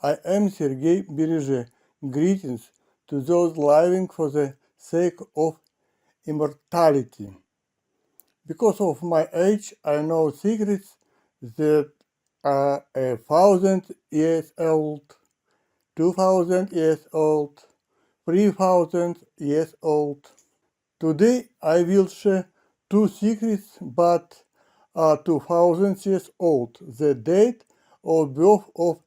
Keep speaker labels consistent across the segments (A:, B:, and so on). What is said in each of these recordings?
A: I am Sergey. Greetings to those living for the sake of immortality. Because of my age, I know secrets that are 1,000 years old, 2,000 years old, 3,000 years old. Today I will share two secrets but are 2,000 years old: the date of birth of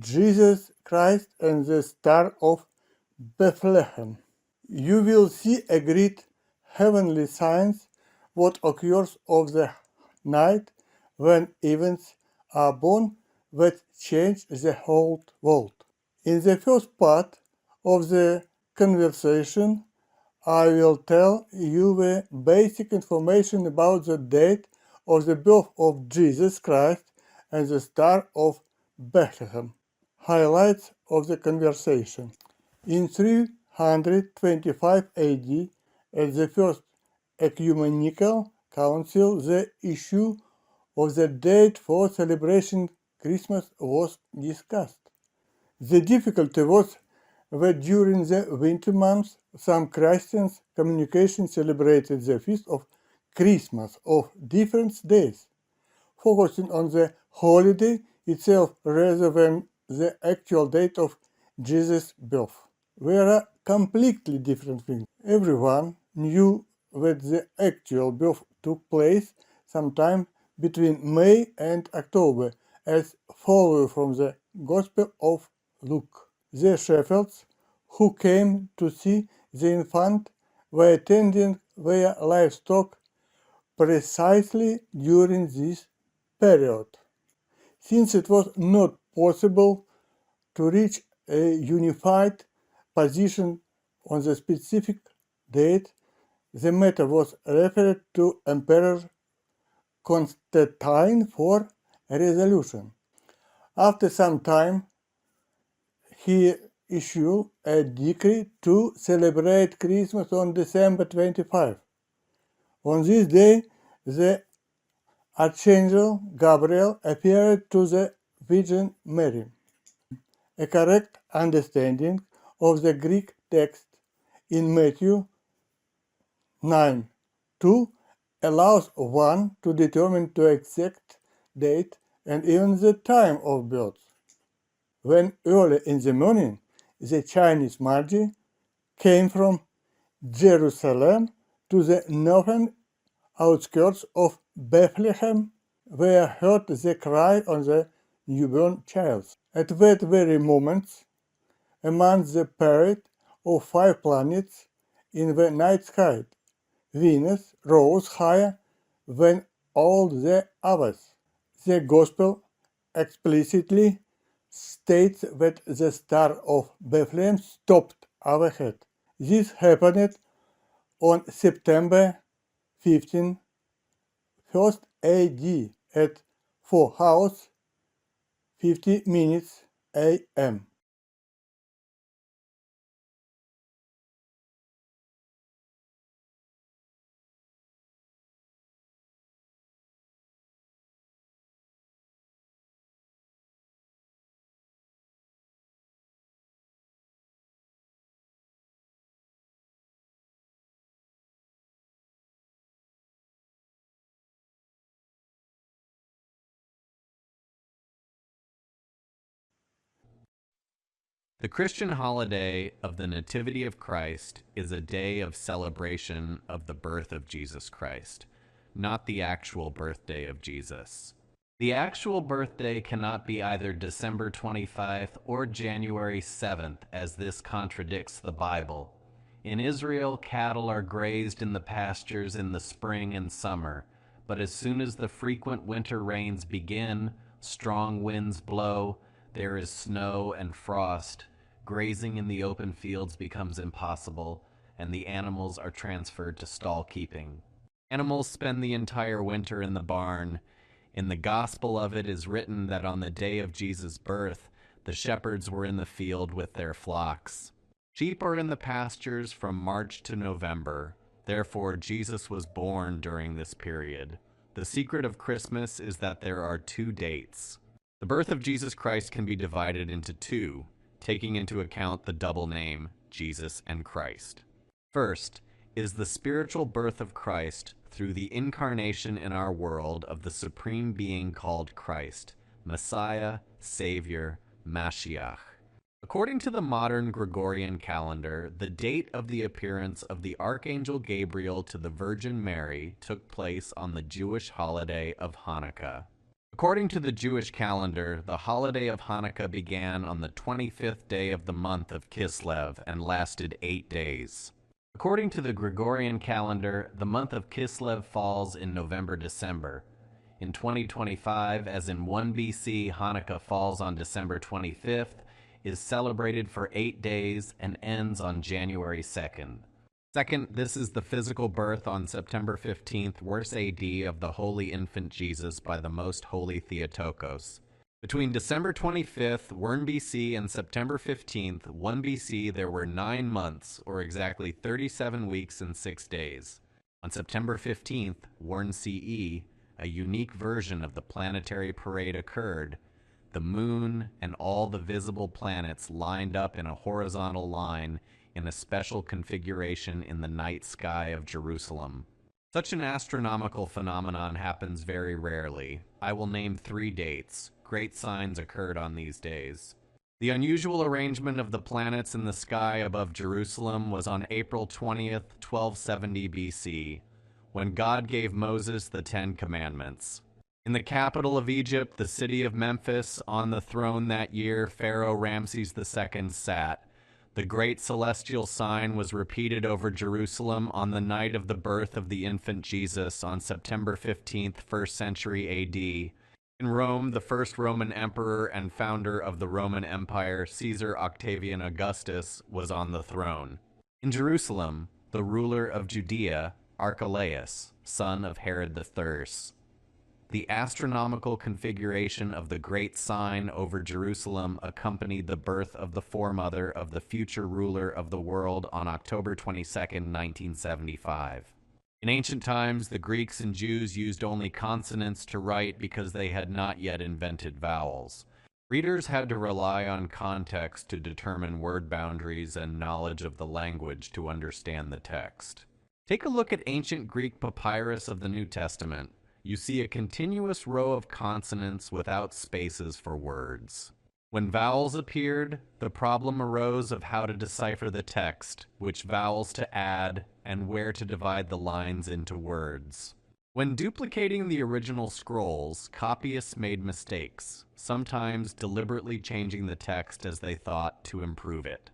A: Jesus Christ and the star of Bethlehem. You will see a great heavenly signs what occurs of the night when events are born that change the whole world. In the first part of the conversation, I will tell you the basic information about the date of the birth of Jesus Christ and the Star of Bethlehem. Highlights of the conversation. In 325 AD, at the First Ecumenical Council, the issue of the date for celebrating Christmas was discussed. The difficulty was that during the winter months, some Christian communication celebrated the feast of Christmas of different days, focusing on the holiday itself rather than the actual date of Jesus' birth. Were completely different things. Everyone knew that the actual birth took place sometime between May and October, as follows from the Gospel of Luke. The shepherds who came to see the infant were attending their livestock precisely during this period. Since it was not possible to reach a unified position on the specific date, the matter was referred to Emperor Constantine for a resolution. After some time, he issued a decree to celebrate Christmas on December 25. On this day, the Archangel Gabriel appeared to the Virgin Mary. A correct understanding of the Greek text in Matthew 9:2 allows one to determine the exact date and even the time of birth. When early in the morning the Chinese Magi came from Jerusalem to the northern outskirts of Bethlehem, they heard the cry of the newborn child. At that very moment, among the parade of 5 planets in the night sky, Venus rose higher than all the others. The Gospel explicitly states that the Star of Bethlehem stopped overhead. This happened on September 15, 1st AD at 4 hours 50 minutes AM.
B: The Christian holiday of the Nativity of Christ is a day of celebration of the birth of Jesus Christ, not the actual birthday of Jesus. The actual birthday cannot be either December 25th or January 7th, as this contradicts the Bible. In Israel, cattle are grazed in the pastures in the spring and summer, but as soon as the frequent winter rains begin, strong winds blow, there is snow and frost, grazing in the open fields becomes impossible, and the animals are transferred to stall keeping. Animals spend the entire winter in the barn. In the gospel of it is written that on the day of Jesus' birth, the shepherds were in the field with their flocks. Sheep are in the pastures from March to November. Therefore, Jesus was born during this period. The secret of Christmas is that there are 2 dates. The birth of Jesus Christ can be divided into two, taking into account the double name, Jesus and Christ. First is the spiritual birth of Christ through the incarnation in our world of the supreme being called Christ, Messiah, Savior, Mashiach. According to the modern Gregorian calendar, the date of the appearance of the Archangel Gabriel to the Virgin Mary took place on the Jewish holiday of Hanukkah. According to the Jewish calendar, the holiday of Hanukkah began on the 25th day of the month of Kislev and lasted 8 days. According to the Gregorian calendar, the month of Kislev falls in November-December. In 2025, as in 1 BC, Hanukkah falls on December 25th, is celebrated for 8 days, and ends on January 2nd. Second, this is the physical birth on September 15th, Wers AD, of the Holy Infant Jesus by the Most Holy Theotokos. Between December 25th, 1 BC, and September 15th, 1 BC, there were 9 months, or exactly 37 weeks and 6 days. On September 15th, 1 CE, a unique version of the planetary parade occurred. The moon and all the visible planets lined up in a horizontal line in a special configuration in the night sky of Jerusalem. Such an astronomical phenomenon happens very rarely. I will name 3 dates. Great signs occurred on these days. The unusual arrangement of the planets in the sky above Jerusalem was on April 20th, 1270 BC, when God gave Moses the 10 Commandments. In the capital of Egypt, the city of Memphis, on the throne that year, Pharaoh Ramses II sat. The great celestial sign was repeated over Jerusalem on the night of the birth of the infant Jesus on September 15th, 1st century AD. In Rome, the first Roman emperor and founder of the Roman Empire, Caesar Octavian Augustus, was on the throne. In Jerusalem, the ruler of Judea, Archelaus, son of Herod the Thirst. The astronomical configuration of the great sign over Jerusalem accompanied the birth of the foremother of the future ruler of the world on October 22, 1975. In ancient times, the Greeks and Jews used only consonants to write because they had not yet invented vowels. Readers had to rely on context to determine word boundaries and knowledge of the language to understand the text. Take a look at ancient Greek papyrus of the New Testament. You see a continuous row of consonants without spaces for words. When vowels appeared, the problem arose of how to decipher the text, which vowels to add, and where to divide the lines into words. When duplicating the original scrolls, copyists made mistakes, sometimes deliberately changing the text as they thought to improve it.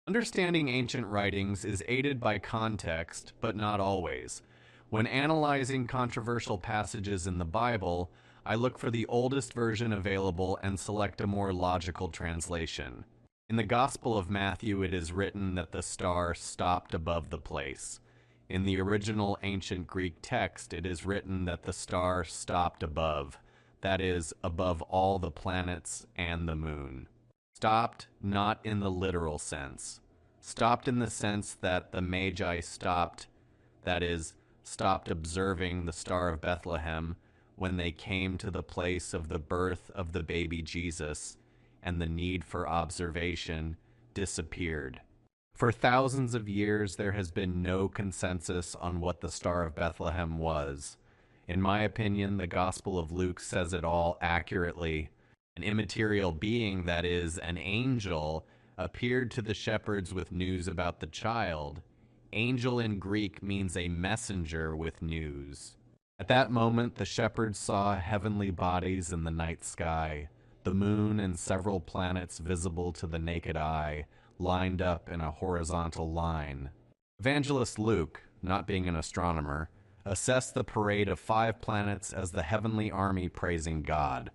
B: Understanding ancient writings is aided by context, but not always. When analyzing controversial passages in the Bible, I look for the oldest version available and select a more logical translation. In the Gospel of Matthew, it is written that the star stopped above the place. In the original ancient Greek text, it is written that the star stopped above, that is, above all the planets and the moon. Stopped not in the literal sense. Stopped in the sense that the Magi stopped, that is, stopped observing the Star of Bethlehem when they came to the place of the birth of the baby Jesus, and the need for observation disappeared. For thousands of years, there has been no consensus on what the Star of Bethlehem was. In my opinion, the Gospel of Luke says it all accurately. An immaterial being, that is, an angel, appeared to the shepherds with news about the child. Angel in Greek means a messenger with news. At that moment, the shepherds saw heavenly bodies in the night sky, the moon and several planets visible to the naked eye, lined up in a horizontal line. Evangelist Luke, not being an astronomer, assessed the parade of 5 planets as the heavenly army praising God.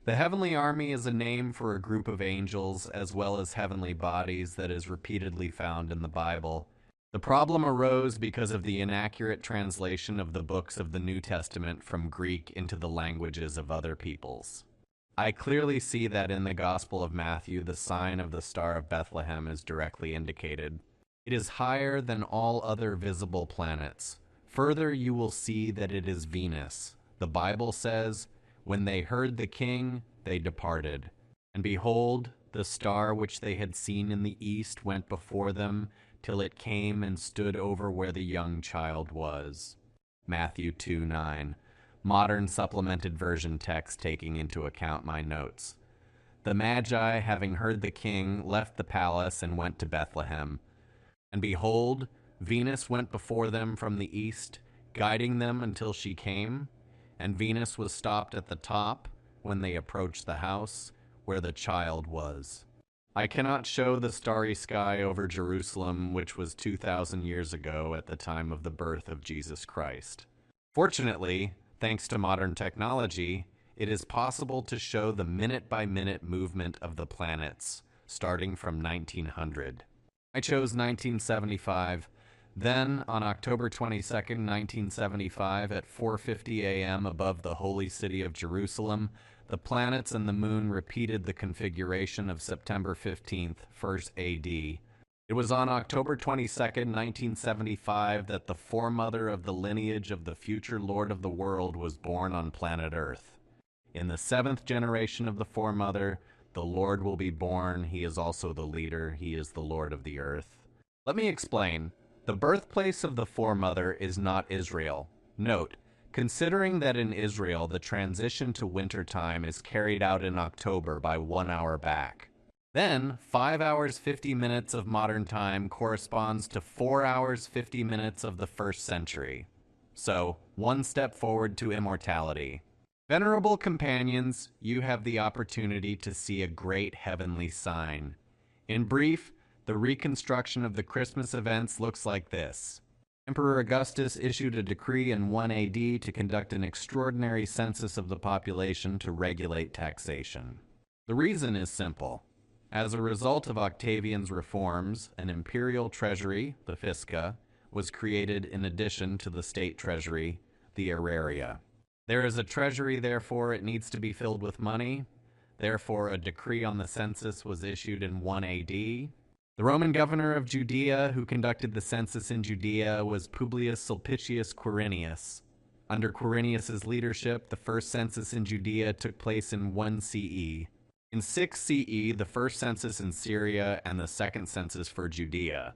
B: The heavenly army is a name for a group of angels as well as heavenly bodies that is repeatedly found in the Bible. The problem arose because of the inaccurate translation of the books of the New Testament from Greek into the languages of other peoples. I clearly see that in the Gospel of Matthew, the sign of the Star of Bethlehem is directly indicated. It is higher than all other visible planets. Further, you will see that it is Venus. The Bible says, "When they heard the king, they departed. And behold, the star which they had seen in the east went before them, till it came and stood over where the young child was. Matthew 2:9. Modern supplemented version text taking into account my notes. The Magi, having heard the king, left the palace and went to Bethlehem. And behold, Venus went before them from the east, guiding them until she came. And Venus was stopped at the top when they approached the house where the child was. I cannot show the starry sky over Jerusalem, which was 2,000 years ago at the time of the birth of Jesus Christ. Fortunately, thanks to modern technology, it is possible to show the minute-by-minute movement of the planets, starting from 1900. I chose 1975. Then, on October 22nd, 1975, at 4:50 a.m. above the holy city of Jerusalem, the planets and the moon repeated the configuration of September 15th, 1st AD. It was on October 22nd, 1975, that the foremother of the lineage of the future Lord of the world was born on planet Earth. In the seventh generation of the foremother, the Lord will be born. He is also the leader. He is the Lord of the earth. Let me explain. The birthplace of the foremother is not Israel. Note, considering that in Israel the transition to wintertime is carried out in October by 1 hour back. Then, 5 hours 50 minutes of modern time corresponds to 4 hours 50 minutes of the first century. So, one step forward to immortality. Venerable companions, you have the opportunity to see a great heavenly sign. In brief, the reconstruction of the Christmas events looks like this. Emperor Augustus issued a decree in 1 AD to conduct an extraordinary census of the population to regulate taxation. The reason is simple. As a result of Octavian's reforms, an imperial treasury, the fisca, was created in addition to the state treasury, the aeraria. There is a treasury, therefore it needs to be filled with money. Therefore, a decree on the census was issued in 1 AD. The Roman governor of Judea who conducted the census in Judea was Publius Sulpicius Quirinius. Under Quirinius's leadership, the first census in Judea took place in 1 CE. In 6 CE, the first census in Syria and the second census for Judea.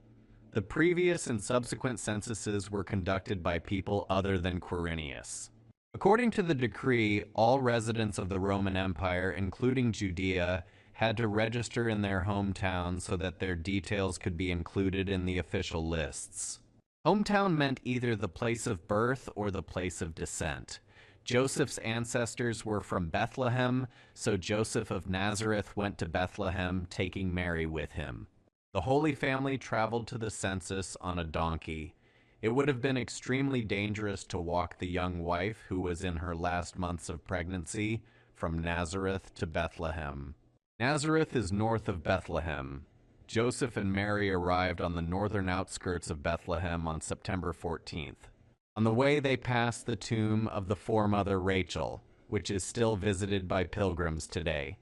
B: The previous and subsequent censuses were conducted by people other than Quirinius. According to the decree, all residents of the Roman Empire, including Judea, had to register in their hometown so that their details could be included in the official lists. Hometown meant either the place of birth or the place of descent. Joseph's ancestors were from Bethlehem, so Joseph of Nazareth went to Bethlehem, taking Mary with him. The Holy Family traveled to the census on a donkey. It would have been extremely dangerous to walk the young wife, who was in her last months of pregnancy, from Nazareth to Bethlehem. Nazareth is north of Bethlehem. Joseph and Mary arrived on the northern outskirts of Bethlehem on September 14th. On the way, they passed the tomb of the foremother Rachel, which is still visited by pilgrims today.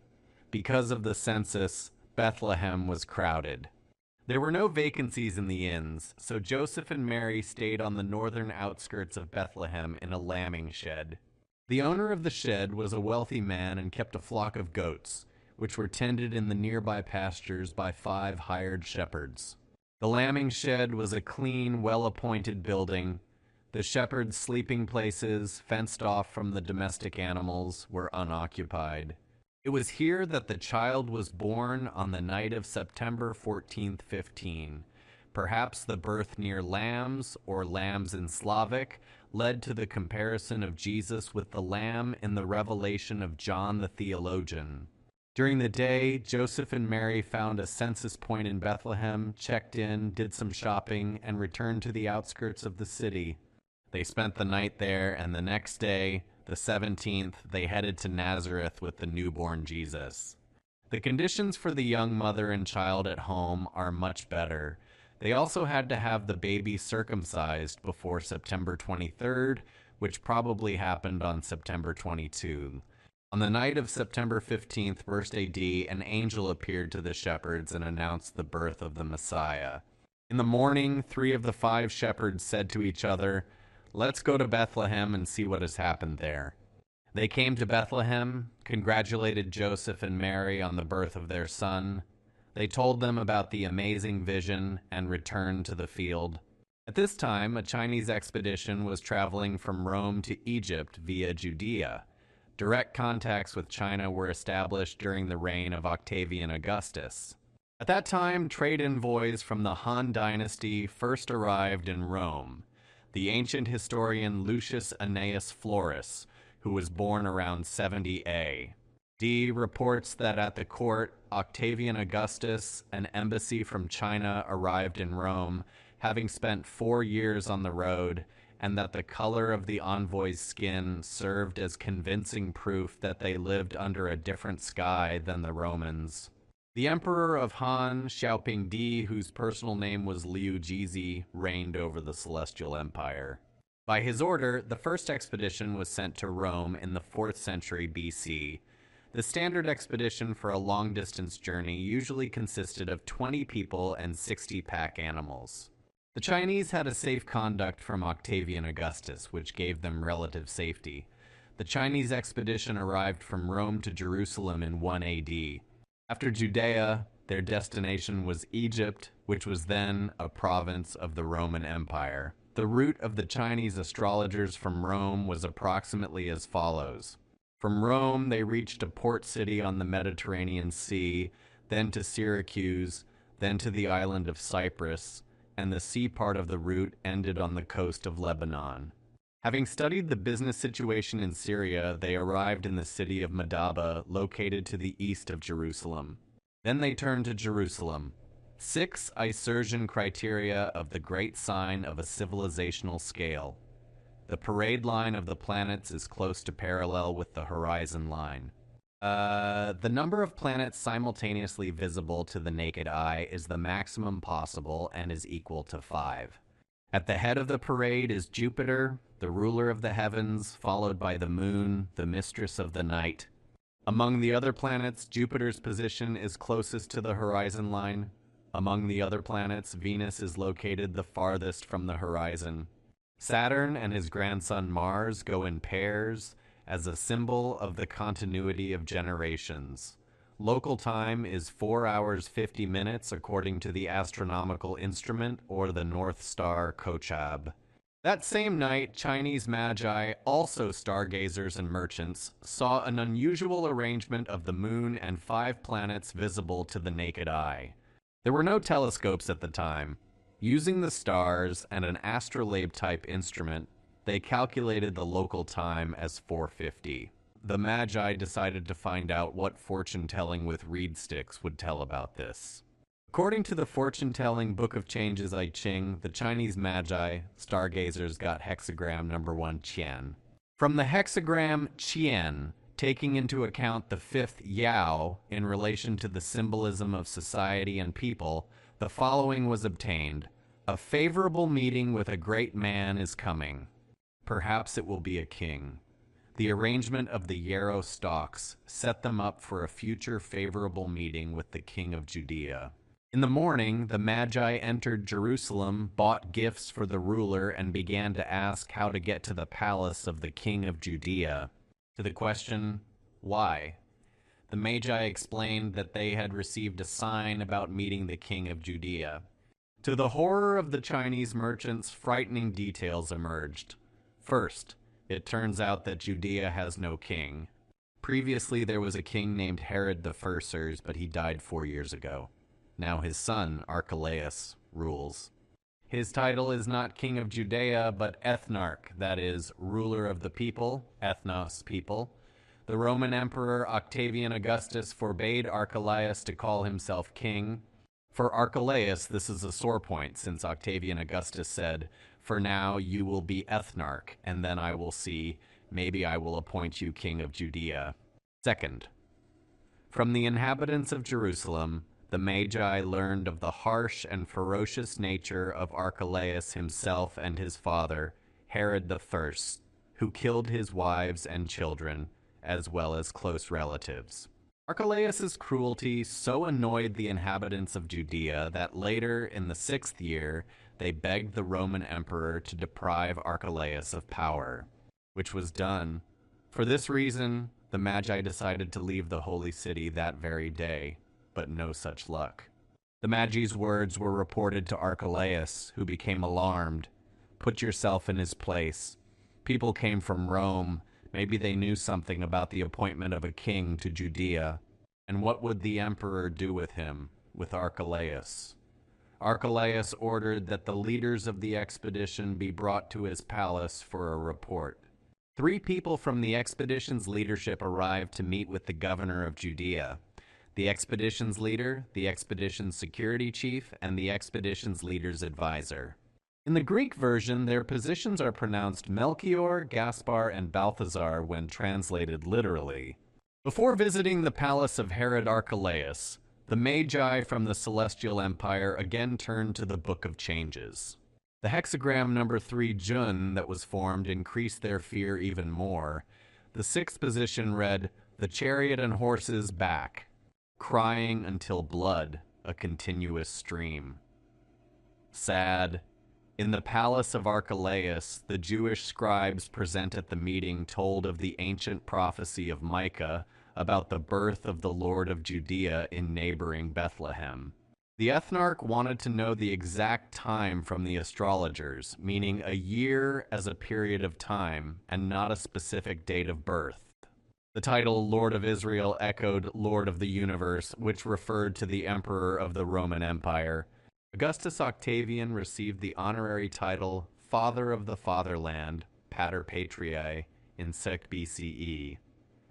B: Because of the census, Bethlehem was crowded. There were no vacancies in the inns, so Joseph and Mary stayed on the northern outskirts of Bethlehem in a lambing shed. The owner of the shed was a wealthy man and kept a flock of goats, which were tended in the nearby pastures by 5 hired shepherds. The lambing shed was a clean, well-appointed building. The shepherds' sleeping places, fenced off from the domestic animals, were unoccupied. It was here that the child was born on the night of September 14th, 15. Perhaps the birth near lambs, or lambs in Slavic, led to the comparison of Jesus with the lamb in the revelation of John the theologian. During the day, Joseph and Mary found a census point in Bethlehem, checked in, did some shopping, and returned to the outskirts of the city. They spent the night there, and the next day, the 17th, they headed to Nazareth with the newborn Jesus. The conditions for the young mother and child at home are much better. They also had to have the baby circumcised before September 23rd, which probably happened on September 22. On the night of September 15th, 1st AD, an angel appeared to the shepherds and announced the birth of the Messiah. In the morning, 3 of the 5 shepherds said to each other, "Let's go to Bethlehem and see what has happened there." They came to Bethlehem, congratulated Joseph and Mary on the birth of their son. They told them about the amazing vision and returned to the field. At this time, a Chinese expedition was traveling from Rome to Egypt via Judea. Direct contacts with China were established during the reign of Octavian Augustus. At that time, trade envoys from the Han Dynasty first arrived in Rome. The ancient historian Lucius Annaeus Florus, who was born around 70 A.D., reports that at the court, Octavian Augustus, an embassy from China, arrived in Rome, having spent 4 years on the road, and that the color of the envoy's skin served as convincing proof that they lived under a different sky than the Romans. The emperor of Han, Xiaoping Di, whose personal name was Liu Jizi, reigned over the Celestial Empire. By his order, the first expedition was sent to Rome in the 4th century BC. The standard expedition for a long-distance journey usually consisted of 20 people and 60 pack animals. The Chinese had a safe conduct from Octavian Augustus, which gave them relative safety. The Chinese expedition arrived from Rome to Jerusalem in 1 AD. After Judea, their destination was Egypt, which was then a province of the Roman Empire. The route of the Chinese astrologers from Rome was approximately as follows. From Rome, they reached a port city on the Mediterranean Sea, then to Syracuse, then to the island of Cyprus, and the sea part of the route ended on the coast of Lebanon. Having studied the business situation in Syria, they arrived in the city of Madaba, located to the east of Jerusalem. Then they turned to Jerusalem. 6 Isertian criteria of the great sign of a civilizational scale. The parade line of the planets is close to parallel with the horizon line. The number of planets simultaneously visible to the naked eye is the maximum possible and is equal to 5. At the head of the parade is Jupiter, the ruler of the heavens, followed by the moon, the mistress of the night. Among the other planets, Jupiter's position is closest to the horizon line. Among the other planets, Venus is located the farthest from the horizon. Saturn and his grandson Mars go in pairs as a symbol of the continuity of generations. Local time is 4 hours 50 minutes according to the astronomical instrument or the North Star Kochab. That same night, Chinese magi, also stargazers and merchants, saw an unusual arrangement of the moon and 5 planets visible to the naked eye. There were no telescopes at the time. Using the stars and an astrolabe-type instrument, they calculated the local time as 4:50. The Magi decided to find out what fortune-telling with reed sticks would tell about this. According to the fortune-telling Book of Changes I Ching, the Chinese Magi, stargazers, got hexagram number 1 Qian. From the hexagram Qian, taking into account the 5th Yao in relation to the symbolism of society and people, the following was obtained. A favorable meeting with a great man is coming. Perhaps it will be a king. The arrangement of the yarrow stalks set them up for a future favorable meeting with the king of Judea. In the morning, the Magi entered Jerusalem, bought gifts for the ruler, and began to ask how to get to the palace of the king of Judea. To the question, why? The Magi explained that they had received a sign about meeting the king of Judea. To the horror of the Chinese merchants, frightening details emerged. First, it turns out that Judea has no king. Previously, there was a king named Herod the First, but he died 4 years ago. Now his son, Archelaus, rules. His title is not king of Judea, but ethnarch, that is, ruler of the people, ethnos, people. The Roman Emperor Octavian Augustus forbade Archelaus to call himself king. For Archelaus, this is a sore point, since Octavian Augustus said, "For now you will be ethnarch, and then I will see, maybe I will appoint you king of Judea." Second, from the inhabitants of Jerusalem, the Magi learned of the harsh and ferocious nature of Archelaus himself and his father, Herod the First, who killed his wives and children, as well as close relatives. Archelaus's cruelty so annoyed the inhabitants of Judea that later, in the 6th year, they begged the Roman emperor to deprive Archelaus of power, which was done. For this reason, the Magi decided to leave the holy city that very day, but no such luck. The Magi's words were reported to Archelaus, who became alarmed. Put yourself in his place. People came from Rome. Maybe they knew something about the appointment of a king to Judea. And what would the emperor do with him, with Archelaus? Archelaus ordered that the leaders of the expedition be brought to his palace for a report. 3 people from the expedition's leadership arrived to meet with the governor of Judea: the expedition's leader, the expedition's security chief, and the expedition's leader's advisor. In the Greek version, their positions are pronounced Melchior, Gaspar, and Balthazar when translated literally. Before visiting the palace of Herod Archelaus, the Magi from the Celestial Empire again turned to the Book of Changes. The hexagram number 3 Jun that was formed increased their fear even more. The 6th position read, "The chariot and horses back, crying until blood, a continuous stream." Sad. In the palace of Archelaus, the Jewish scribes present at the meeting told of the ancient prophecy of Micah about the birth of the Lord of Judea in neighboring Bethlehem. The ethnarch wanted to know the exact time from the astrologers, meaning a year as a period of time and not a specific date of birth. The title Lord of Israel echoed Lord of the Universe, which referred to the emperor of the Roman Empire. Augustus Octavian received the honorary title Father of the Fatherland, Pater Patriae, in 6 BCE.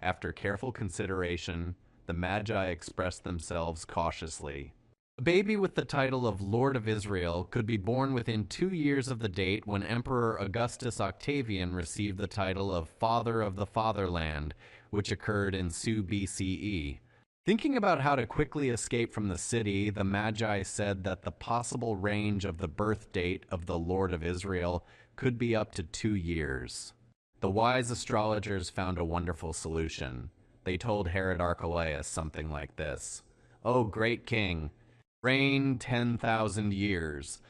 B: After careful consideration, the Magi expressed themselves cautiously. A baby with the title of Lord of Israel could be born within 2 years of the date when Emperor Augustus Octavian received the title of Father of the Fatherland, which occurred in 2 BCE. Thinking about how to quickly escape from the city, the Magi said that the possible range of the birth date of the Lord of Israel could be up to 2 years. The wise astrologers found a wonderful solution. They told Herod Archelaus something like this: "O great king, reign 10,000 years.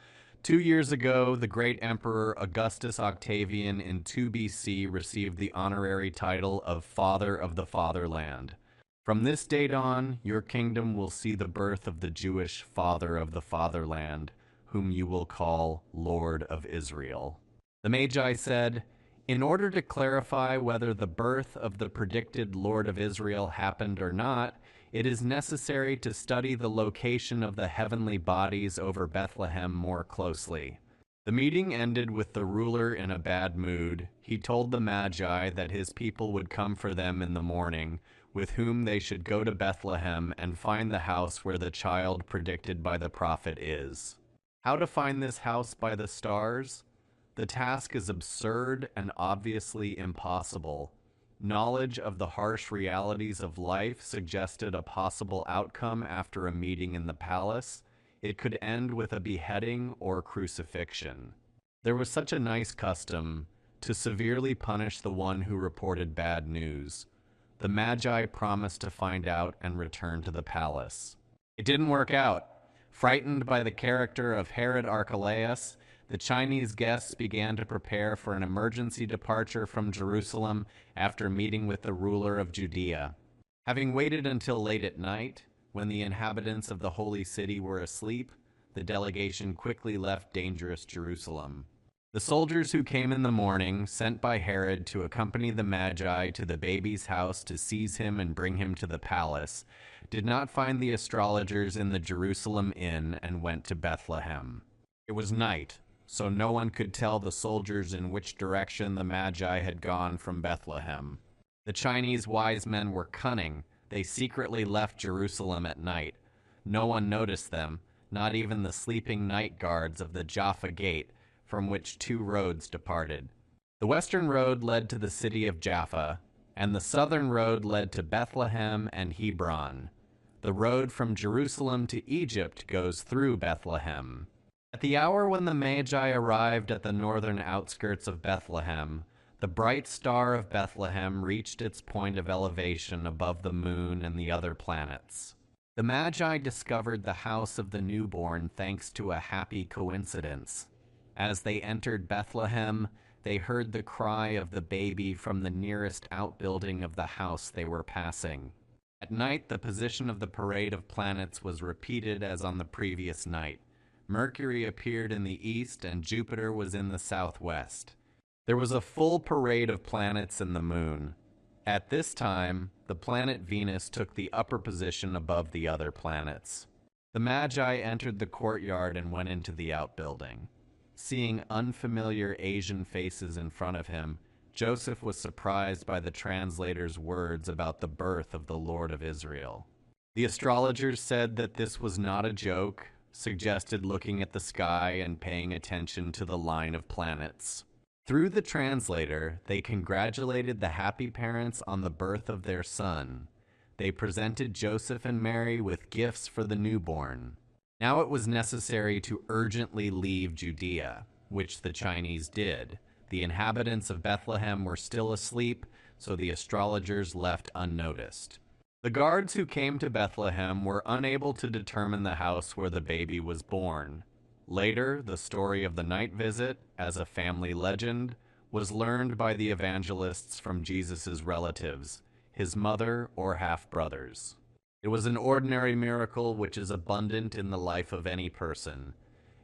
B: 2 years ago, the great emperor Augustus Octavian in 2 BC received the honorary title of Father of the Fatherland. From this date on, your kingdom will see the birth of the Jewish Father of the Fatherland, whom you will call Lord of Israel." The Magi said, "In order to clarify whether the birth of the predicted Lord of Israel happened or not, it is necessary to study the location of the heavenly bodies over Bethlehem more closely." The meeting ended with the ruler in a bad mood. He told the Magi that his people would come for them in the morning, with whom they should go to Bethlehem and find the house where the child predicted by the prophet is. How to find this house by the stars? The task is absurd and obviously impossible. Knowledge of the harsh realities of life suggested a possible outcome after a meeting in the palace. It could end with a beheading or crucifixion. There was such a nice custom to severely punish the one who reported bad news. The Magi promised to find out and return to the palace. It didn't work out. Frightened by the character of Herod Archelaus, the Chinese guests began to prepare for an emergency departure from Jerusalem after meeting with the ruler of Judea. Having waited until late at night, when the inhabitants of the holy city were asleep, the delegation quickly left dangerous Jerusalem. The soldiers who came in the morning, sent by Herod to accompany the Magi to the baby's house to seize him and bring him to the palace, did not find the astrologers in the Jerusalem inn and went to Bethlehem. It was night, so no one could tell the soldiers in which direction the Magi had gone from Bethlehem. The Chinese wise men were cunning. They secretly left Jerusalem at night. No one noticed them, not even the sleeping night guards of the Jaffa Gate, from which 2 roads departed. The western road led to the city of Jaffa, and the southern road led to Bethlehem and Hebron. The road from Jerusalem to Egypt goes through Bethlehem. At the hour when the Magi arrived at the northern outskirts of Bethlehem, the bright star of Bethlehem reached its point of elevation above the moon and the other planets. The Magi discovered the house of the newborn thanks to a happy coincidence. As they entered Bethlehem, they heard the cry of the baby from the nearest outbuilding of the house they were passing. At night, the position of the parade of planets was repeated as on the previous night. Mercury appeared in the east and Jupiter was in the southwest. There was a full parade of planets and the moon. At this time, the planet Venus took the upper position above the other planets. The Magi entered the courtyard and went into the outbuilding. Seeing unfamiliar Asian faces in front of him, Joseph was surprised by the translator's words about the birth of the Lord of Israel. The astrologers said that this was not a joke, suggested looking at the sky and paying attention to the line of planets. Through the translator, they congratulated the happy parents on the birth of their son. They presented Joseph and Mary with gifts for the newborn. Now it was necessary to urgently leave Judea, which the Chinese did. The inhabitants of Bethlehem were still asleep, so the astrologers left unnoticed. The guards who came to Bethlehem were unable to determine the house where the baby was born. Later, the story of the night visit, as a family legend, was learned by the evangelists from Jesus' relatives, his mother or half-brothers. It was an ordinary miracle which is abundant in the life of any person.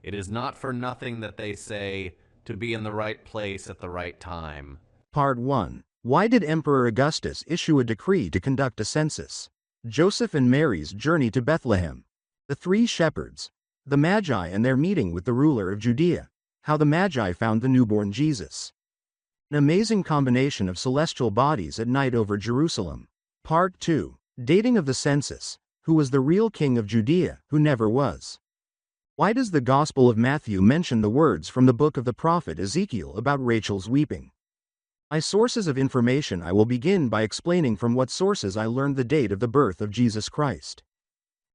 B: It is not for nothing that they say, to be in the right place at the right time.
C: Part 1. Why did Emperor Augustus issue a decree to conduct a census? Joseph and Mary's journey to Bethlehem. The three shepherds. The Magi and their meeting with the ruler of Judea. How the Magi found the newborn Jesus. An amazing combination of celestial bodies at night over Jerusalem. Part 2. Dating of the census. Who was the real king of Judea, who never was? Why does the Gospel of Matthew mention the words from the book of the prophet Ezekiel about Rachel's weeping? My sources of information. I will begin by explaining from what sources I learned the date of the birth of Jesus Christ.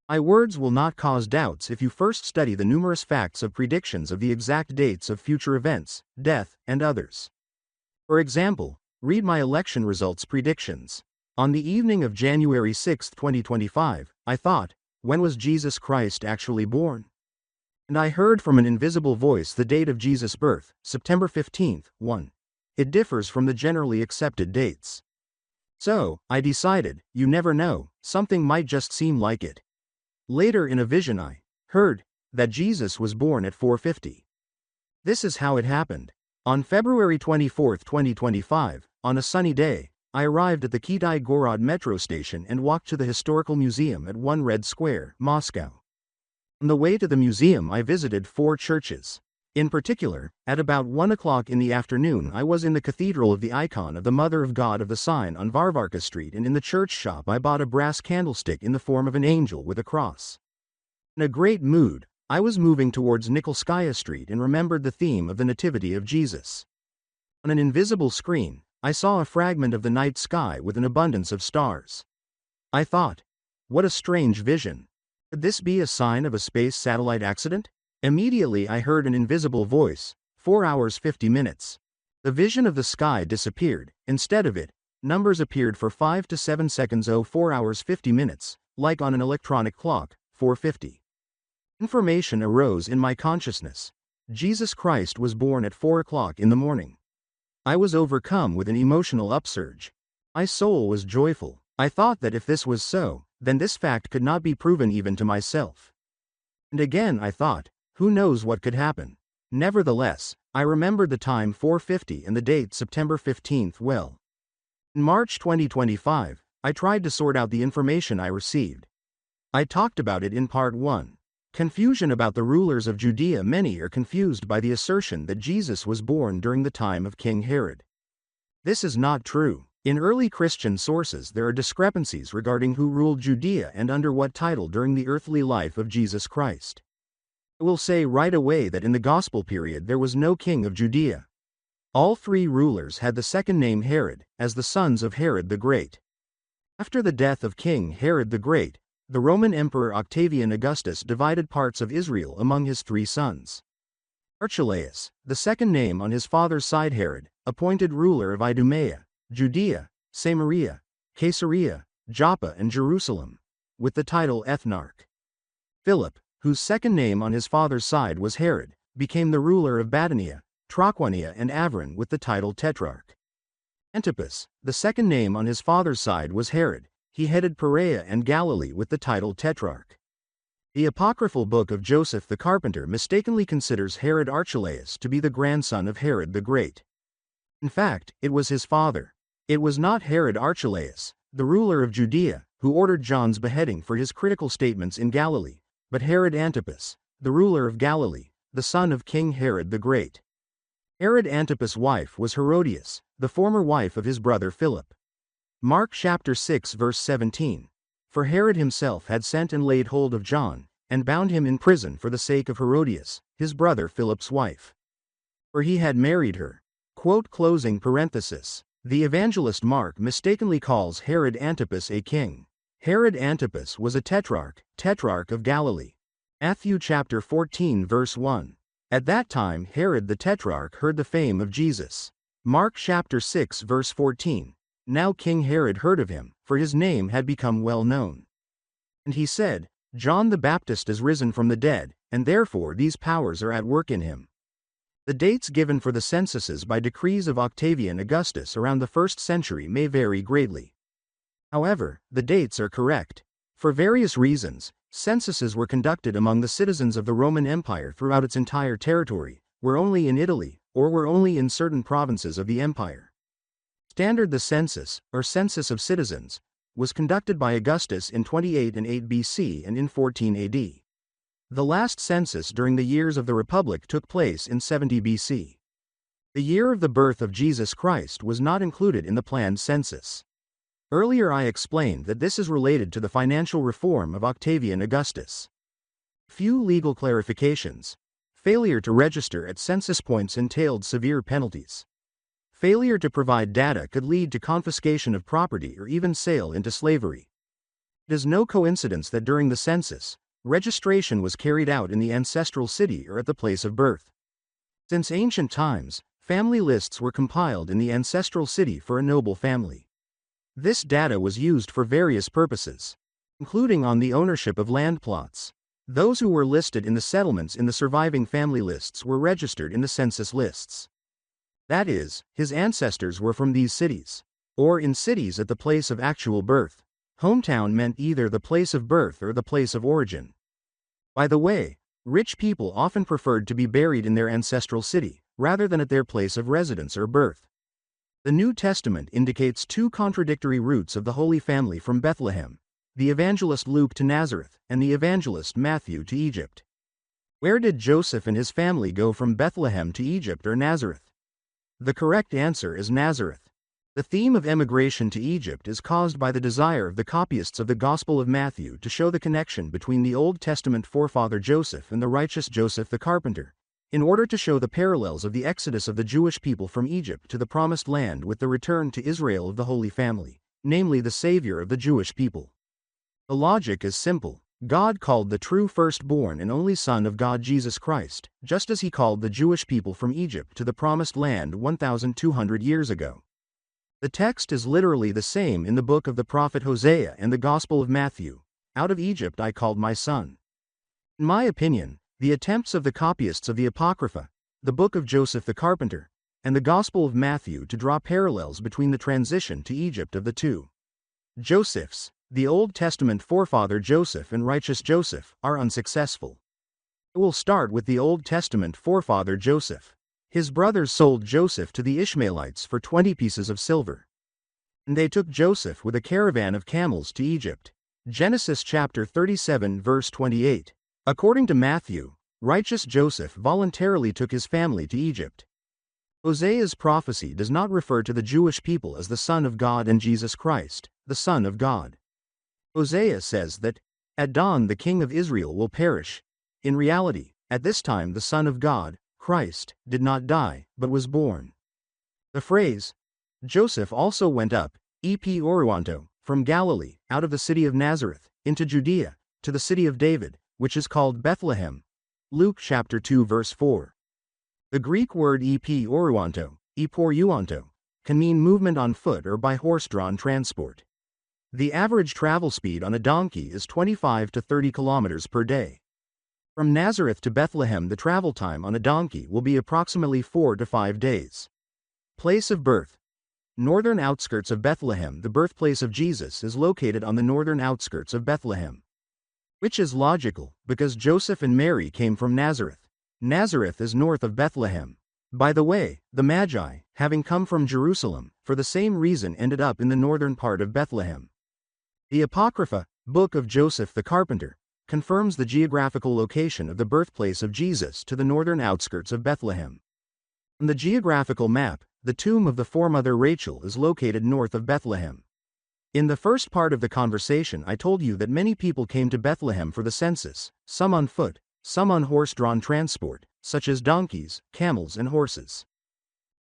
C: My words will not cause doubts if you first study the numerous facts of predictions of the exact dates of future events, death, and others. For example, read my election results predictions. On the evening of January 6, 2025, I thought, when was Jesus Christ actually born? And I heard from an invisible voice the date of Jesus' birth, September 15, 1. It differs from the generally accepted dates. So, I decided, you never know, something might just seem like it. Later in a vision I heard that Jesus was born at 4:50. This is how it happened. On February 24, 2025, on a sunny day, I arrived at the Kitai Gorod metro station and walked to the historical museum at 1 Red Square, Moscow. On the way to the museum I visited 4 churches. In particular, at about 1 o'clock in the afternoon I was in the Cathedral of the Icon of the Mother of God of the Sign on Varvarka Street, and in the church shop I bought a brass candlestick in the form of an angel with a cross. In a great mood, I was moving towards Nikolskaya Street and remembered the theme of the Nativity of Jesus. On an invisible screen, I saw a fragment of the night sky with an abundance of stars. I thought, what a strange vision. Could this be a sign of a space satellite accident? Immediately I heard an invisible voice, 4 hours 50 minutes. The vision of the sky disappeared. Instead of it, numbers appeared for 5 to 7 seconds. 4 hours 50 minutes, like on an electronic clock, 4:50. Information arose in my consciousness. Jesus Christ was born at 4 o'clock in the morning. I was overcome with an emotional upsurge. My soul was joyful. I thought that if this was so, then this fact could not be proven even to myself. And again I thought, who knows what could happen? Nevertheless, I remembered the time 4:50 and the date September 15 well. In March 2025, I tried to sort out the information I received. I talked about it in part 1. Confusion about the rulers of Judea. Many are confused by the assertion that Jesus was born during the time of King Herod. This is not true. In early Christian sources there are discrepancies regarding who ruled Judea and under what title during the earthly life of Jesus Christ. I will say right away that in the Gospel period there was no king of Judea. All 3 rulers had the second name Herod, as the sons of Herod the Great. After the death of King Herod the Great, the Roman Emperor Octavian Augustus divided parts of Israel among his 3 sons. Archelaus, the second name on his father's side Herod, appointed ruler of Idumea, Judea, Samaria, Caesarea, Joppa and Jerusalem, with the title ethnarch. Philip, whose second name on his father's side was Herod, became the ruler of Batanea, Traquania and Avron with the title Tetrarch. Antipas, the second name on his father's side was Herod. He headed Perea and Galilee with the title Tetrarch. The apocryphal book of Joseph the carpenter mistakenly considers Herod Archelaus to be the grandson of Herod the Great. In fact, it was his father. It was not Herod Archelaus, the ruler of Judea, who ordered John's beheading for his critical statements in Galilee, but Herod Antipas, the ruler of Galilee, the son of King Herod the Great. Herod Antipas' wife was Herodias, the former wife of his brother Philip. Mark chapter 6 verse 17. For Herod himself had sent and laid hold of John, and bound him in prison for the sake of Herodias, his brother Philip's wife. For he had married her. Quote closing parenthesis. The evangelist Mark mistakenly calls Herod Antipas a king. Herod Antipas was a tetrarch of Galilee. Matthew chapter 14 verse 1. At that time Herod the tetrarch heard the fame of Jesus. Mark chapter 6 verse 14. Now King Herod heard of him, for his name had become well known. And he said, John the Baptist is risen from the dead, and therefore these powers are at work in him. The dates given for the censuses by decrees of Octavian Augustus around the 1st century may vary greatly. However, the dates are correct. For various reasons, censuses were conducted among the citizens of the Roman Empire throughout its entire territory, were only in Italy, or were only in certain provinces of the empire. The census, or census of citizens, was conducted by Augustus in 28 and 8 BC and in 14 AD. The last census during the years of the Republic took place in 70 BC. The year of the birth of Jesus Christ was not included in the planned census. Earlier I explained that this is related to the financial reform of Octavian Augustus. Few legal clarifications. Failure to register at census points entailed severe penalties. Failure to provide data could lead to confiscation of property or even sale into slavery. It is no coincidence that during the census, registration was carried out in the ancestral city or at the place of birth. Since ancient times, family lists were compiled in the ancestral city for a noble family. This data was used for various purposes, including on the ownership of land plots. Those who were listed in the settlements in the surviving family lists were registered in the census lists. That is, his ancestors were from these cities, or in cities at the place of actual birth. Hometown meant either the place of birth or the place of origin. By the way, rich people often preferred to be buried in their ancestral city, rather than at their place of residence or birth. The New Testament indicates two contradictory routes of the Holy Family from Bethlehem, the evangelist Luke to Nazareth, and the evangelist Matthew to Egypt. Where did Joseph and his family go from Bethlehem to Egypt or Nazareth? The correct answer is Nazareth. The theme of emigration to Egypt is caused by the desire of the copyists of the Gospel of Matthew to show the connection between the Old Testament forefather Joseph and the righteous Joseph the carpenter, in order to show the parallels of the exodus of the Jewish people from Egypt to the Promised Land with the return to Israel of the Holy Family, namely the Savior of the Jewish people. The logic is simple. God called the true firstborn and only Son of God Jesus Christ, just as he called the Jewish people from Egypt to the Promised Land 1,200 years ago. The text is literally the same in the book of the prophet Hosea and the Gospel of Matthew. Out of Egypt I called my son. In my opinion, the attempts of the copyists of the Apocrypha, the book of Joseph the carpenter, and the Gospel of Matthew to draw parallels between the transition to Egypt of the two Josephs, the Old Testament forefather Joseph and righteous Joseph, are unsuccessful. I will start with the Old Testament forefather Joseph. His brothers sold Joseph to the Ishmaelites for 20 pieces of silver. And they took Joseph with a caravan of camels to Egypt. Genesis chapter 37 verse 28. According to Matthew, righteous Joseph voluntarily took his family to Egypt. Hosea's prophecy does not refer to the Jewish people as the Son of God and Jesus Christ, the Son of God. Hosea says that, at dawn the king of Israel will perish. In reality, at this time the Son of God, Christ, did not die, but was born. The phrase, Joseph also went up, Oruanto, from Galilee, out of the city of Nazareth, into Judea, to the city of David, which is called Bethlehem. Luke chapter 2 verse 4. The Greek word Oruanto, can mean movement on foot or by horse-drawn transport. The average travel speed on a donkey is 25 to 30 kilometers per day. From Nazareth to Bethlehem, the travel time on a donkey will be approximately 4 to 5 days. Place of birth. Northern outskirts of Bethlehem. The birthplace of Jesus is located on the northern outskirts of Bethlehem, which is logical, because Joseph and Mary came from Nazareth. Nazareth is north of Bethlehem. By the way, the Magi, having come from Jerusalem, for the same reason ended up in the northern part of Bethlehem. The Apocrypha, Book of Joseph the Carpenter, confirms the geographical location of the birthplace of Jesus to the northern outskirts of Bethlehem. On the geographical map, the tomb of the foremother Rachel is located north of Bethlehem. In the first part of the conversation, I told you that many people came to Bethlehem for the census, some on foot, some on horse-drawn transport, such as donkeys, camels, and horses.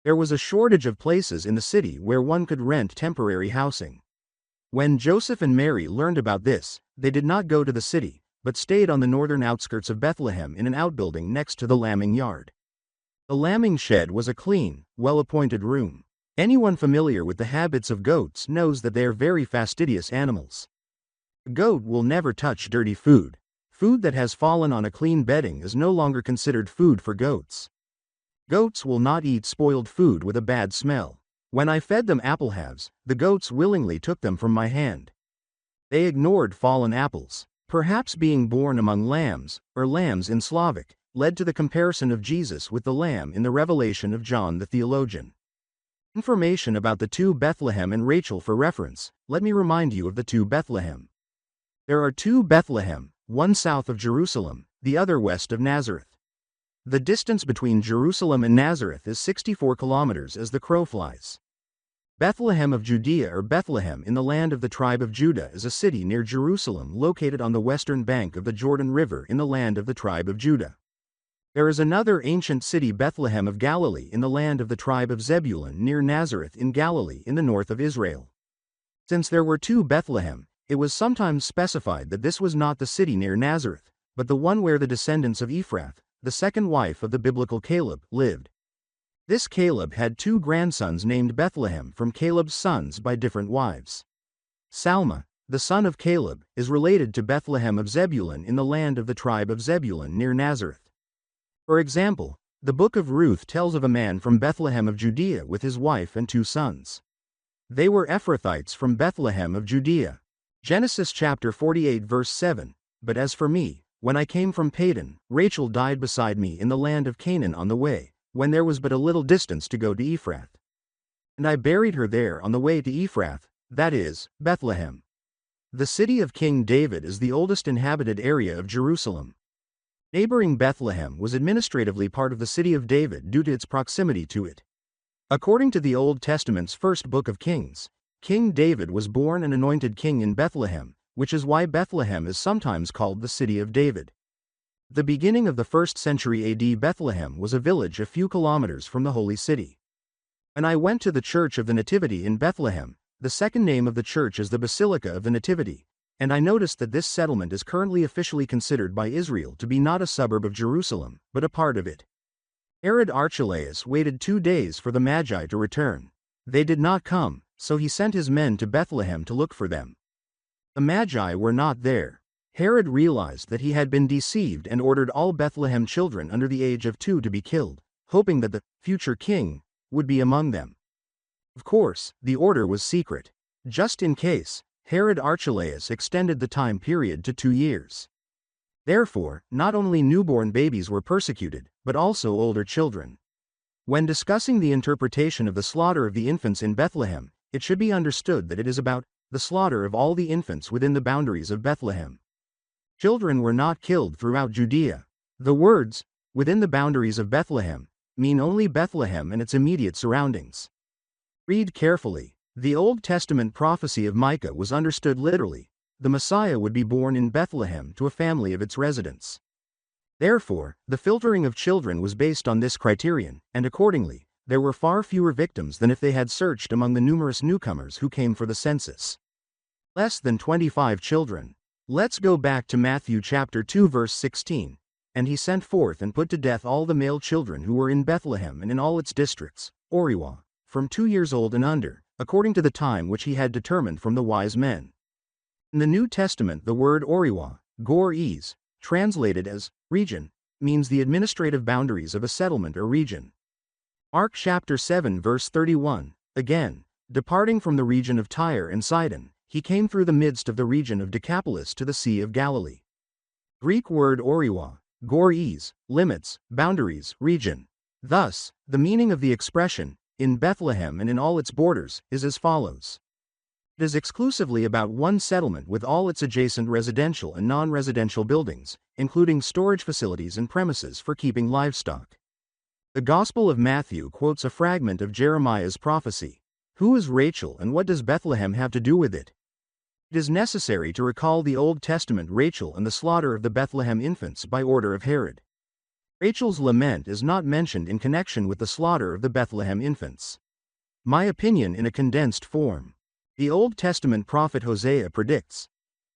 C: There was a shortage of places in the city where one could rent temporary housing. When Joseph and Mary learned about this, they did not go to the city, but stayed on the northern outskirts of Bethlehem in an outbuilding next to the lambing yard. The lambing shed was a clean, well-appointed room. Anyone familiar with the habits of goats knows that they are very fastidious animals. A goat will never touch dirty food. Food that has fallen on a clean bedding is no longer considered food for goats. Goats will not eat spoiled food with a bad smell. When I fed them apple halves, the goats willingly took them from my hand. They ignored fallen apples. Perhaps being born among lambs, or lambs in Slavic, led to the comparison of Jesus with the lamb in the Revelation of John the theologian. Information about the two Bethlehem and Rachel for reference. Let me remind you of the two Bethlehem. There are two Bethlehem, one south of Jerusalem, the other west of Nazareth. The distance between Jerusalem and Nazareth is 64 kilometers as the crow flies. Bethlehem of Judea, or Bethlehem in the land of the tribe of Judah, is a city near Jerusalem located on the western bank of the Jordan River in the land of the tribe of Judah. There is another ancient city, Bethlehem of Galilee, in the land of the tribe of Zebulun near Nazareth in Galilee in the north of Israel. Since there were two Bethlehem, it was sometimes specified that this was not the city near Nazareth, but the one where the descendants of Ephrath, the second wife of the biblical Caleb, lived. This Caleb had two grandsons named Bethlehem from Caleb's sons by different wives. Salma, the son of Caleb, is related to Bethlehem of Zebulun in the land of the tribe of Zebulun near Nazareth. For example, the book of Ruth tells of a man from Bethlehem of Judea with his wife and two sons. They were Ephrathites from Bethlehem of Judea. Genesis chapter 48 verse 7, "But as for me, when I came from Padan, Rachel died beside me in the land of Canaan on the way, when there was but a little distance to go to Ephrath. And I buried her there on the way to Ephrath, that is, Bethlehem." The city of King David is the oldest inhabited area of Jerusalem. Neighboring Bethlehem was administratively part of the city of David due to its proximity to it. According to the Old Testament's first book of Kings, King David was born and anointed king in Bethlehem, which is why Bethlehem is sometimes called the City of David. The beginning of the 1st century AD, Bethlehem was a village a few kilometers from the Holy City. And I went to the Church of the Nativity in Bethlehem. The second name of the church is the Basilica of the Nativity, and I noticed that this settlement is currently officially considered by Israel to be not a suburb of Jerusalem, but a part of it. Herod Archelaus waited 2 days for the Magi to return. They did not come, so he sent his men to Bethlehem to look for them. The Magi were not there. Herod realized that he had been deceived and ordered all Bethlehem children under the age of 2 to be killed, hoping that the future king would be among them. Of course, the order was secret. Just in case, Herod Archelaus extended the time period to 2 years. Therefore, not only newborn babies were persecuted, but also older children. When discussing the interpretation of the slaughter of the infants in Bethlehem, it should be understood that it is about the slaughter of all the infants within the boundaries of Bethlehem. Children were not killed throughout Judea. The words, "within the boundaries of Bethlehem," mean only Bethlehem and its immediate surroundings. Read carefully. The Old Testament prophecy of Micah was understood literally. The Messiah would be born in Bethlehem to a family of its residents. Therefore, the filtering of children was based on this criterion, and accordingly, there were far fewer victims than if they had searched among the numerous newcomers who came for the census. Less than 25 children. Let's go back to Matthew chapter 2 verse 16. "And he sent forth and put to death all the male children who were in Bethlehem and in all its districts, Oriwah, from 2 years old and under, according to the time which he had determined from the wise men." In the New Testament, the word Oriwah, gor is, translated as Region means the administrative boundaries of a settlement or region. Mark chapter 7 verse 31, again, departing from the region of Tyre and Sidon, he came through the midst of the region of Decapolis to the Sea of Galilee. Greek word oriwa, gories, limits, boundaries, region. Thus, the meaning of the expression, in Bethlehem and in all its borders, is as follows. It is exclusively about one settlement with all its adjacent residential and non-residential buildings, including storage facilities and premises for keeping livestock. The Gospel of Matthew quotes a fragment of Jeremiah's prophecy. Who is Rachel and what does Bethlehem have to do with it? It is necessary to recall the Old Testament Rachel and the slaughter of the Bethlehem infants by order of Herod. Rachel's lament is not mentioned in connection with the slaughter of the Bethlehem infants. My opinion in a condensed form. The Old Testament prophet Hosea predicts,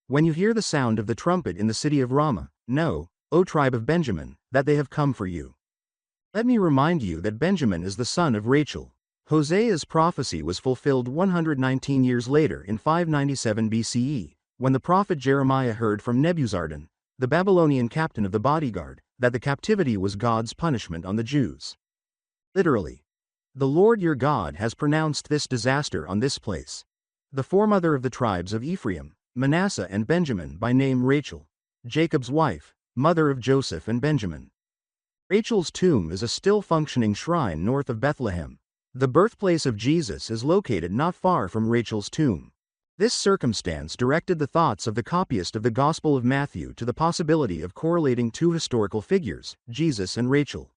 C: "When you hear the sound of the trumpet in the city of Ramah, know, O tribe of Benjamin, that they have come for you." Let me remind you that Benjamin is the son of Rachel. Hosea's prophecy was fulfilled 119 years later in 597 BCE, when the prophet Jeremiah heard from Nebuzaradan, the Babylonian captain of the bodyguard, that the captivity was God's punishment on the Jews. Literally, "The Lord your God has pronounced this disaster on this place." The foremother of the tribes of Ephraim, Manasseh and Benjamin by name Rachel, Jacob's wife, mother of Joseph and Benjamin. Rachel's tomb is a still functioning shrine north of Bethlehem. The birthplace of Jesus is located not far from Rachel's tomb. This circumstance directed the thoughts of the copyist of the Gospel of Matthew to the possibility of correlating two historical figures, Jesus and Rachel.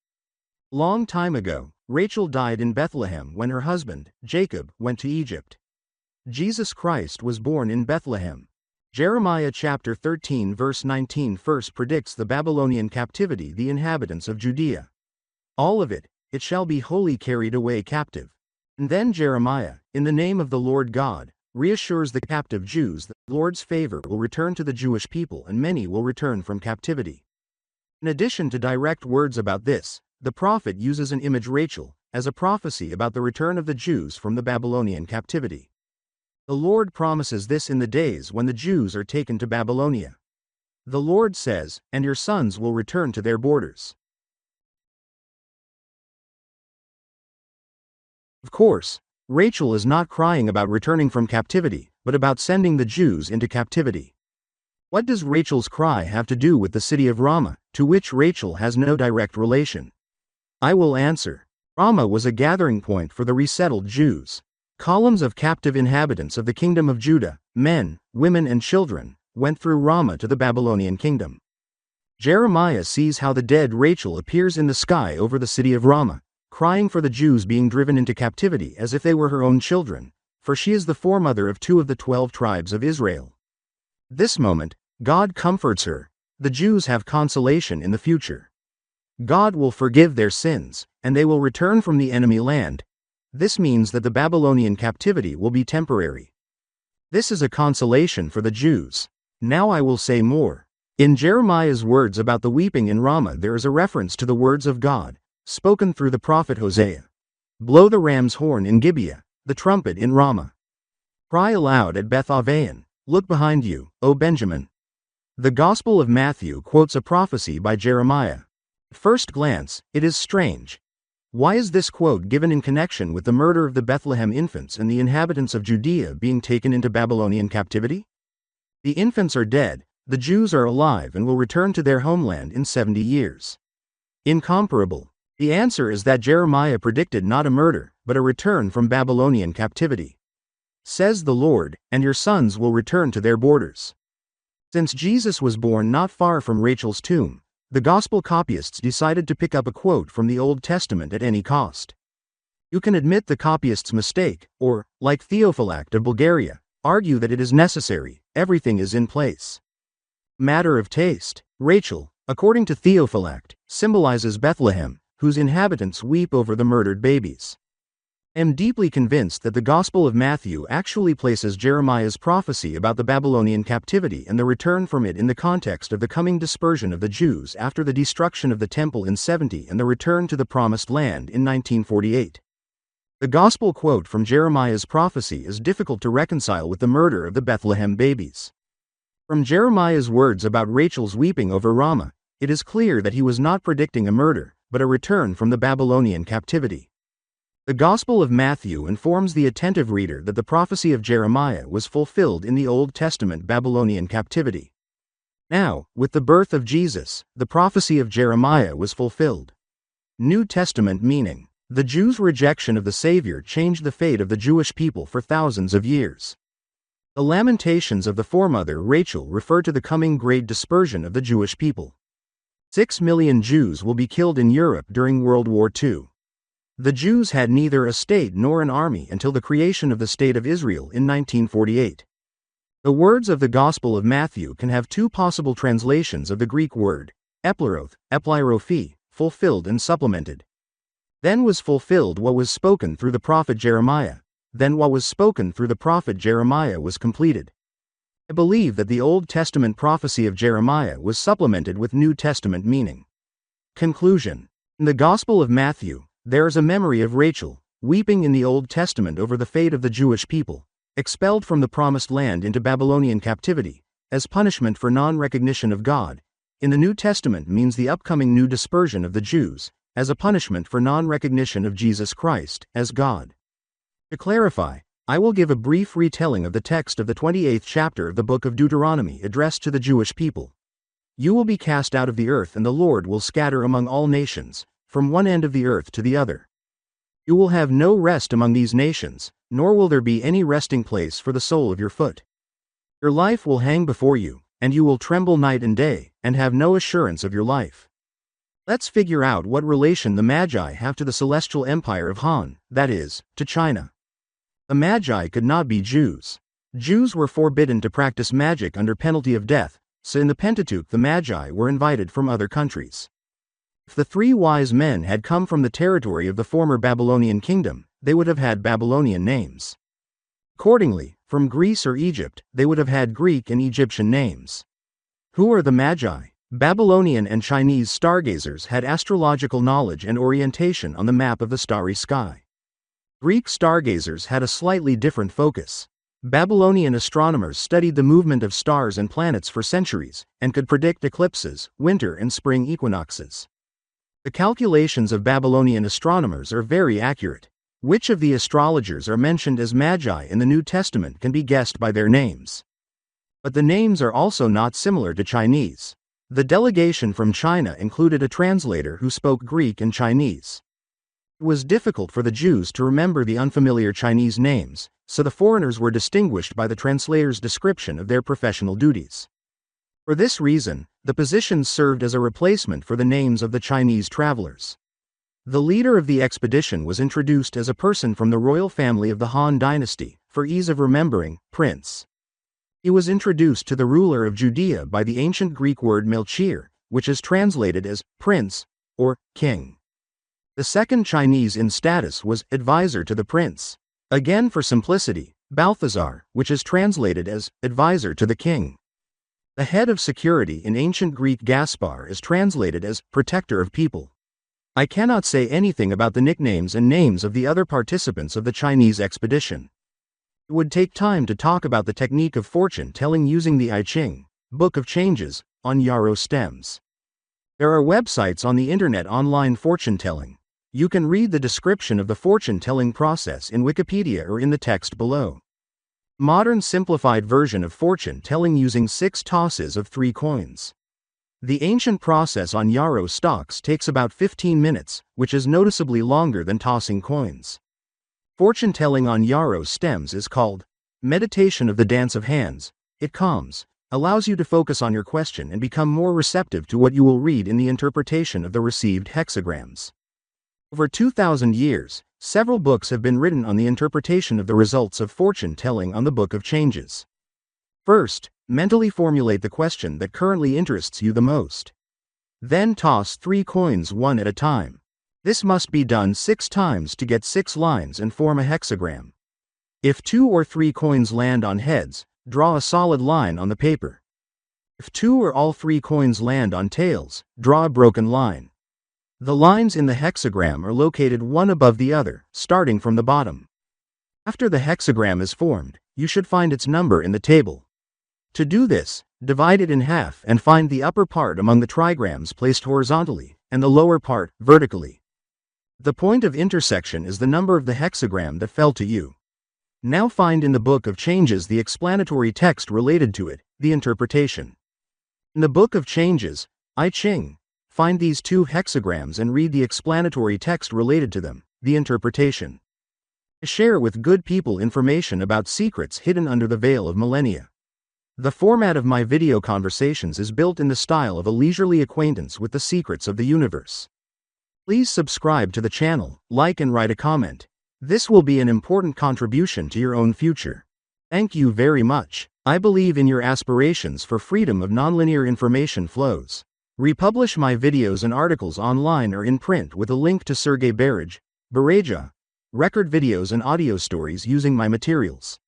C: Long time ago, Rachel died in Bethlehem when her husband, Jacob, went to Egypt. Jesus Christ was born in Bethlehem. Jeremiah chapter 13 verse 19 first predicts the Babylonian captivity the inhabitants of Judea. All of it, it shall be wholly carried away captive. And then Jeremiah, in the name of the Lord God, reassures the captive Jews that the Lord's favor will return to the Jewish people and many will return from captivity. In addition to direct words about this, the prophet uses an image Rachel, as a prophecy about the return of the Jews from the Babylonian captivity. The Lord promises this in the days when the Jews are taken to Babylonia. The Lord says, "And your sons will return to their borders." Of course, Rachel is not crying about returning from captivity, but about sending the Jews into captivity. What does Rachel's cry have to do with the city of Ramah, to which Rachel has no direct relation? I will answer. Ramah was a gathering point for the resettled Jews. Columns of captive inhabitants of the kingdom of Judah, men, women and children, went through Ramah to the Babylonian kingdom. Jeremiah sees how the dead Rachel appears in the sky over the city of Ramah, crying for the Jews being driven into captivity as if they were her own children, for she is the foremother of 2 of the 12 tribes of Israel. This moment, God comforts her. The Jews have consolation in the future. God will forgive their sins, and they will return from the enemy land. This means that the Babylonian captivity will be temporary. This is a consolation for the Jews. Now I will say more. In Jeremiah's words about the weeping in Ramah there is a reference to the words of God, spoken through the prophet Hosea. Blow the ram's horn in Gibeah, the trumpet in Ramah. Cry aloud at Beth-aven, look behind you, O Benjamin. The Gospel of Matthew quotes a prophecy by Jeremiah. At first glance, it is strange. Why is this quote given in connection with the murder of the Bethlehem infants and the inhabitants of Judea being taken into Babylonian captivity? The infants are dead, the Jews are alive and will return to their homeland in 70 years. Incomparable. The answer is that Jeremiah predicted not a murder, but a return from Babylonian captivity. Says the Lord, "And your sons will return to their borders." Since Jesus was born not far from Rachel's tomb, the Gospel copyists decided to pick up a quote from the Old Testament at any cost. You can admit the copyist's mistake, or, like Theophylact of Bulgaria, argue that it is necessary, everything is in place. Matter of taste. Rachel, according to Theophylact, symbolizes Bethlehem, whose inhabitants weep over the murdered babies. I am deeply convinced that the Gospel of Matthew actually places Jeremiah's prophecy about the Babylonian captivity and the return from it in the context of the coming dispersion of the Jews after the destruction of the temple in 70 and the return to the Promised Land in 1948. The Gospel quote from Jeremiah's prophecy is difficult to reconcile with the murder of the Bethlehem babies. From Jeremiah's words about Rachel's weeping over Ramah, it is clear that he was not predicting a murder, but a return from the Babylonian captivity. The Gospel of Matthew informs the attentive reader that the prophecy of Jeremiah was fulfilled in the Old Testament Babylonian captivity. Now, with the birth of Jesus, the prophecy of Jeremiah was fulfilled. New Testament meaning. The Jews' rejection of the Savior changed the fate of the Jewish people for thousands of years. The lamentations of the foremother Rachel refer to the coming great dispersion of the Jewish people. 6 million Jews will be killed in Europe during World War II. The Jews had neither a state nor an army until the creation of the State of Israel in 1948. The words of the Gospel of Matthew can have two possible translations of the Greek word, epleroth, eplairophi, fulfilled and supplemented. Then was fulfilled what was spoken through the prophet Jeremiah. Then what was spoken through the prophet Jeremiah was completed. I believe that the Old Testament prophecy of Jeremiah was supplemented with New Testament meaning. Conclusion. In the Gospel of Matthew, there is a memory of Rachel, weeping in the Old Testament over the fate of the Jewish people, expelled from the Promised Land into Babylonian captivity, as punishment for non-recognition of God. In the New Testament means the upcoming new dispersion of the Jews, as a punishment for non-recognition of Jesus Christ as God. To clarify, I will give a brief retelling of the text of the 28th chapter of the book of Deuteronomy addressed to the Jewish people. You will be cast out of the earth, and the Lord will scatter among all nations, from one end of the earth to the other. You will have no rest among these nations, nor will there be any resting place for the sole of your foot. Your life will hang before you, and you will tremble night and day, and have no assurance of your life. Let's figure out what relation the Magi have to the celestial empire of Han, that is, to China. The Magi could not be Jews. Jews were forbidden to practice magic under penalty of death, so in the Pentateuch the Magi were invited from other countries. If the 3 wise men had come from the territory of the former Babylonian kingdom, they would have had Babylonian names. Accordingly, from Greece or Egypt, they would have had Greek and Egyptian names. Who are the Magi? Babylonian and Chinese stargazers had astrological knowledge and orientation on the map of the starry sky. Greek stargazers had a slightly different focus. Babylonian astronomers studied the movement of stars and planets for centuries, and could predict eclipses, winter and spring equinoxes. The calculations of Babylonian astronomers are very accurate. Which of the astrologers are mentioned as Magi in the New Testament can be guessed by their names. But the names are also not similar to Chinese. The delegation from China included a translator who spoke Greek and Chinese. It was difficult for the Jews to remember the unfamiliar Chinese names, so the foreigners were distinguished by the translator's description of their professional duties. For this reason, the positions served as a replacement for the names of the Chinese travelers. The leader of the expedition was introduced as a person from the royal family of the Han dynasty, for ease of remembering, Prince. He was introduced to the ruler of Judea by the ancient Greek word Melchior, which is translated as prince or king. The second Chinese in status was advisor to the prince. Again for simplicity, Balthazar, which is translated as advisor to the king. The head of security in ancient Greek Gaspar is translated as protector of people. I cannot say anything about the nicknames and names of the other participants of the Chinese expedition. It would take time to talk about the technique of fortune-telling using the I Ching, Book of Changes, on yarrow stems. There are websites on the internet online fortune-telling. You can read the description of the fortune-telling process in Wikipedia or in the text below. Modern simplified version of fortune-telling using 6 tosses of 3 coins. The ancient process on yarrow stalks takes about 15 minutes, which is noticeably longer than tossing coins. Fortune-telling on yarrow stems is called meditation of the dance of hands. It calms, allows you to focus on your question and become more receptive to what you will read in the interpretation of the received hexagrams. Over 2,000 years, several books have been written on the interpretation of the results of fortune-telling on the Book of Changes. First, mentally formulate the question that currently interests you the most. Then toss 3 coins one at a time. This must be done 6 times to get 6 lines and form a hexagram. If 2 or 3 coins land on heads, draw a solid line on the paper. If 2 or all 3 coins land on tails, draw a broken line. The lines in the hexagram are located one above the other, starting from the bottom. After the hexagram is formed, you should find its number in the table. To do this, Divide it in half and find the upper part among the trigrams placed horizontally, and the lower part vertically. The point of intersection is the number of the hexagram that fell to you. Now find in the Book of Changes the explanatory text related to it, the interpretation. In the Book of Changes, I Ching, find these 2 hexagrams and read the explanatory text related to them, the interpretation. Share with good people information about secrets hidden under the veil of millennia. The format of my video conversations is built in the style of a leisurely acquaintance with the secrets of the universe. Please subscribe to the channel, like and write a comment. This will be an important contribution to your own future. Thank you very much. I believe in your aspirations for freedom of nonlinear information flows. Republish my videos and articles online or in print with a link to Sergey Bareja, record videos and audio stories using my materials.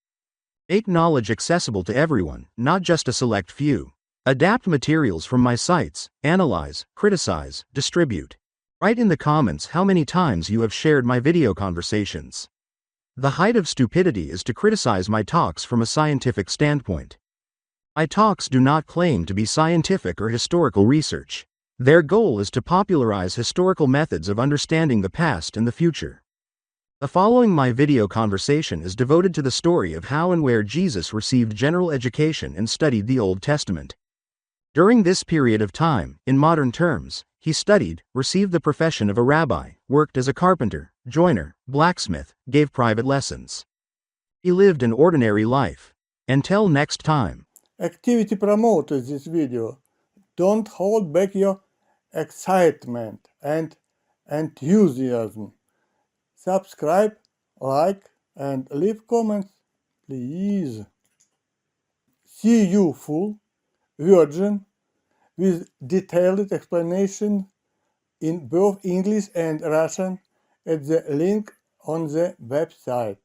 C: Make knowledge accessible to everyone, not just a select few. Adapt materials from my sites, analyze, criticize, distribute. Write in the comments how many times you have shared my video conversations. The height of stupidity is to criticize my talks from a scientific standpoint. My talks do not claim to be scientific or historical research. Their goal is to popularize historical methods of understanding the past and the future. The following my video conversation is devoted to the story of how and where Jesus received general education and studied the Old Testament. During this period of time, in modern terms, he studied, received the profession of a rabbi, worked as a carpenter, joiner, blacksmith, gave private lessons. He lived an ordinary life. Until next time.
A: Activity promoted this video. Don't hold back your excitement and enthusiasm. Subscribe, like, and leave comments, please. See you full version with detailed explanation in both English and Russian at the link on the website.